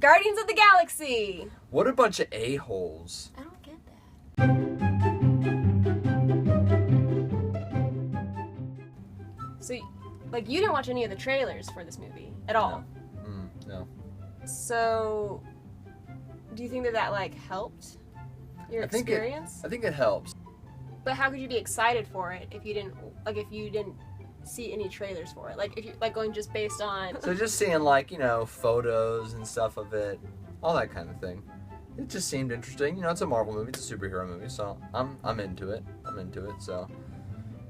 Guardians of the Galaxy. What a bunch of a-holes. I don't get that. So, like, you didn't watch any of the trailers for this movie at all? No. So, do you think that like helped your experience? I think it helps. But how could you be excited for it if you didn't see any trailers for it? Like, if you like going just based on... So just seeing, like, you know, photos and stuff of it, all that kind of thing. It just seemed interesting. You know, it's a Marvel movie, it's a superhero movie, so I'm into it. So,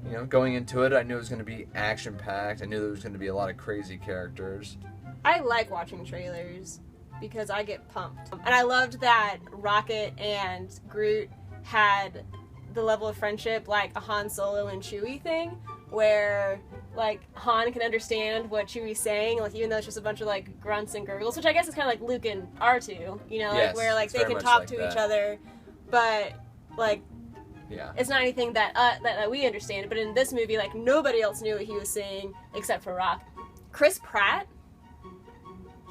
you know, going into it, I knew it was going to be action-packed. I knew there was going to be a lot of crazy characters. I like watching trailers because I get pumped. And I loved that Rocket and Groot had the level of friendship like a Han Solo and Chewie thing, where like Han can understand what Chewie's saying, like even though it's just a bunch of like grunts and gurgles, which I guess is kind of like Luke and R2, you know, yes, like where like they can talk to each other, but like it's not anything that we understand. But in this movie, like nobody else knew what he was saying except for Rock. Chris Pratt,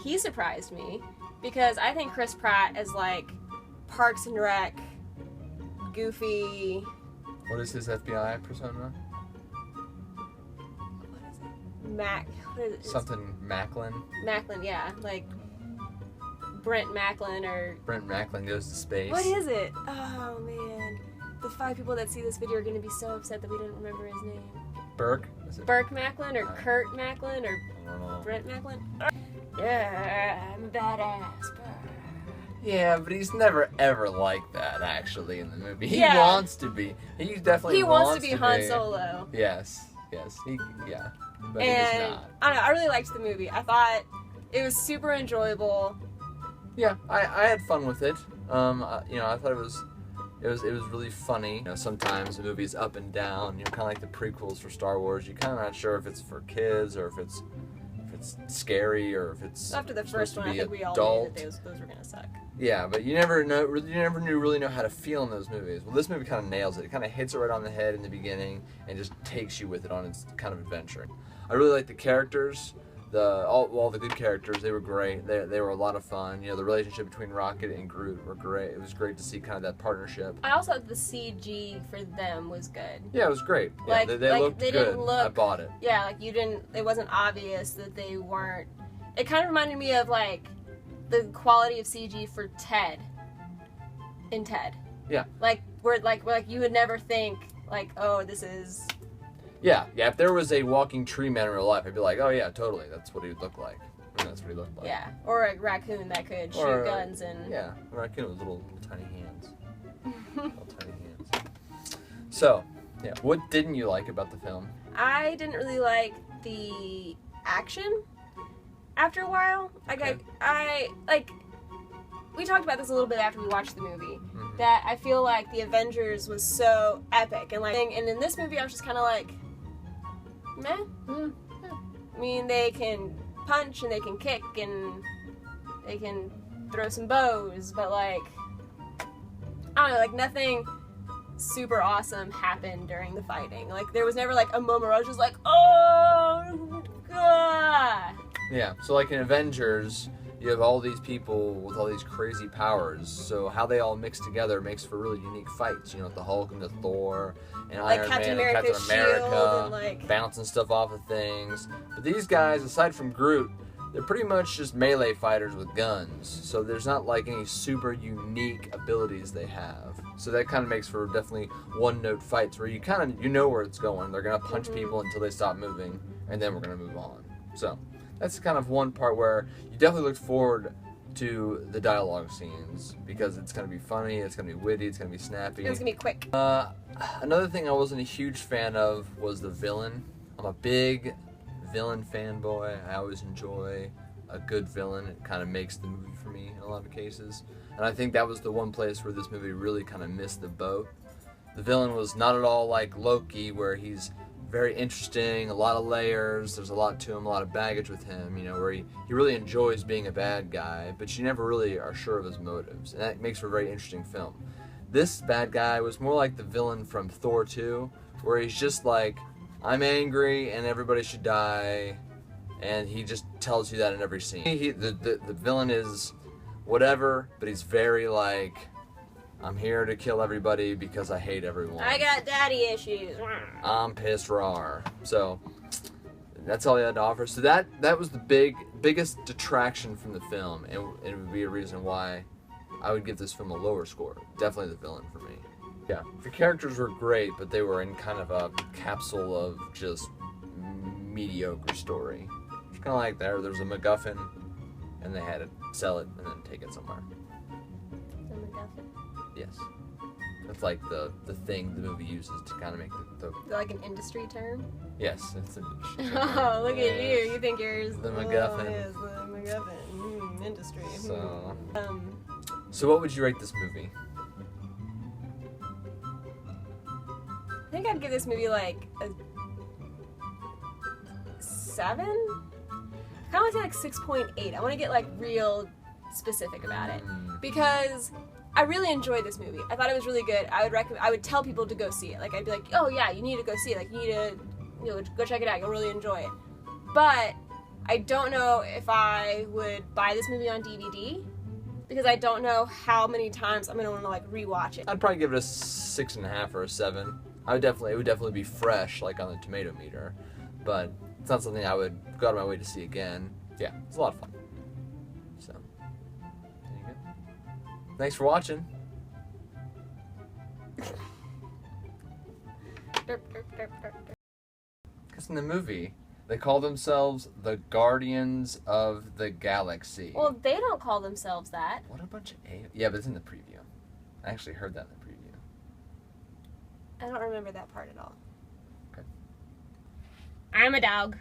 he surprised me because I think Chris Pratt is like Parks and Rec, goofy. What is his FBI persona? What is it? Something Macklin. Macklin, yeah, like Brent Macklin or... Brent Macklin goes to space. What is it? Oh man, the 5 people that see this video are going to be so upset that we didn't remember his name. Burke? Burke Macklin or Kurt Macklin or I don't know. Brent Macklin? Yeah, I'm a badass. Yeah, but he's never ever like that actually in the movie. He Yeah. wants to be. He definitely He wants to be Han Solo. Yes. But And he's not. I don't know, I really liked the movie. I thought it was super enjoyable. Yeah, I had fun with it. You know, I thought it was really funny. You know, sometimes the movie's up and down. You know, kind of like the prequels for Star Wars. You're kind of not sure if it's for kids or if it's scary or if it's After the first one, I think we all adult. knew that those were gonna suck. Yeah, but you never really know how to feel in those movies. Well, this movie kind of nails it. It kind of hits it right on the head in the beginning and just takes you with it on its kind of adventure. I really like the characters. All the good characters, they were great. They were a lot of fun. You know, the relationship between Rocket and Groot were great. It was great to see kind of that partnership. I also thought the CG for them was good. Yeah, it was great. Yeah, Like, they looked they good. didn't look... I bought it. Yeah, like it wasn't obvious that they weren't... It kind of reminded me of like the quality of CG for Ted. In Ted. Yeah. Like where you would never think like, oh, this is... Yeah. If there was a walking tree man in real life, I'd be like, oh yeah, totally. That's what he would look like. And that's what he looked like. Yeah. Or a raccoon that could shoot guns and... Yeah, a raccoon with little tiny hands. Little tiny hands. So, yeah, what didn't you like about the film? I didn't really like the action after a while. Okay. We talked about this a little bit after we watched the movie. Mm-hmm. That I feel like the Avengers was so epic and in this movie I was just kind of like, meh. Mm-hmm. I mean, they can punch and they can kick and they can throw some bows, but like, I don't know, like nothing super awesome happened during the fighting. Like there was never like a moment where I was just like, oh god. Yeah, so like in Avengers, you have all these people with all these crazy powers, so how they all mix together makes for really unique fights. You know, with the Hulk and the Thor and Iron Man and Captain America, and like bouncing stuff off of things. But these guys, aside from Groot, they're pretty much just melee fighters with guns. So there's not like any super unique abilities they have. So that kind of makes for definitely one-note fights where you know where it's going. They're gonna punch people until they stop moving, and then we're gonna move on. So that's kind of one part where you definitely look forward to the dialogue scenes because it's going to be funny, it's going to be witty, it's going to be snappy. It's going to be quick. Another thing I wasn't a huge fan of was the villain. I'm a big villain fanboy. I always enjoy a good villain. It kind of makes the movie for me in a lot of cases. And I think that was the one place where this movie really kind of missed the boat. The villain was not at all like Loki, where he's very interesting, a lot of layers, there's a lot to him, a lot of baggage with him, you know, where he really enjoys being a bad guy, but you never really are sure of his motives, and that makes for a very interesting film. This bad guy was more like the villain from Thor 2, where he's just like, I'm angry and everybody should die, and he just tells you that in every scene. The villain is whatever, but he's very like, I'm here to kill everybody because I hate everyone. I got daddy issues. I'm pissed rawr. So that's all he had to offer. So that was the biggest detraction from the film, and it would be a reason why I would give this film a lower score. Definitely the villain for me. Yeah, the characters were great, but they were in kind of a capsule of just mediocre story. It's kind of like there's a MacGuffin, and they had to sell it and then take it somewhere. The MacGuffin? Yes. That's like the thing the movie uses to kind of make the Is that like an industry term? yes, it's an industry. Oh, look at you. You think yours... The MacGuffin. Oh, yes, the MacGuffin. Industry. So what would you rate this movie? I think I'd give this movie like a 7? I kind of want to say like 6.8. I want to get like real specific about it because I really enjoyed this movie. I thought it was really good. I would tell people to go see it. Like I'd be like, oh yeah, you need to go see it. Like you need to go check it out. You'll really enjoy it. But I don't know if I would buy this movie on DVD because I don't know how many times I'm gonna want to like rewatch it. I'd probably give it a 6.5 or a 7. It would definitely be fresh, like on the tomato meter, but it's not something I would go out of my way to see again. Yeah, it's a lot of fun. So, there you go. Thanks for watching. Because in the movie, they call themselves the Guardians of the Galaxy. Well, they don't call themselves that. What a bunch of yeah, but it's in the preview. I actually heard that in the preview. I don't remember that part at all. Okay. I'm a dog.